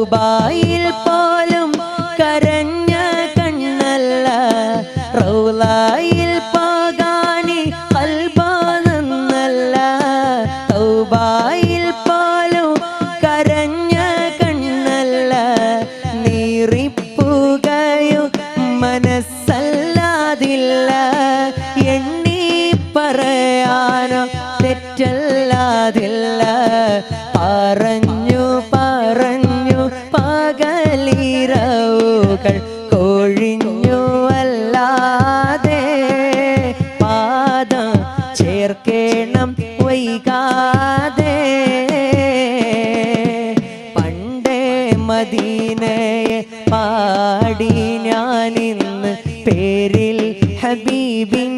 തൗബയിൽ പോലും കരഞ്ഞ കണ്ണല്ല റൗളയിൽ പോകാനി ഖൽബാനല്ല തൗബയിൽ പോലും കരഞ്ഞ കണ്ണല്ല നീറിപ്പുകയോ മനസ്സല്ലാതില്ല എണ്ണി പറയാനോ തെറ്റല്ലാതില്ല പറഞ്ഞു പറഞ്ഞു പകലിരവുകൾ കൊഴിഞ്ഞു അല്ലാതെ പാദം ചേർക്കേണം വൈകാതെ പണ്ടേ മദീനയെ പാടി ഞാനിന്ന് പേരിൽ ഹബീബിൻ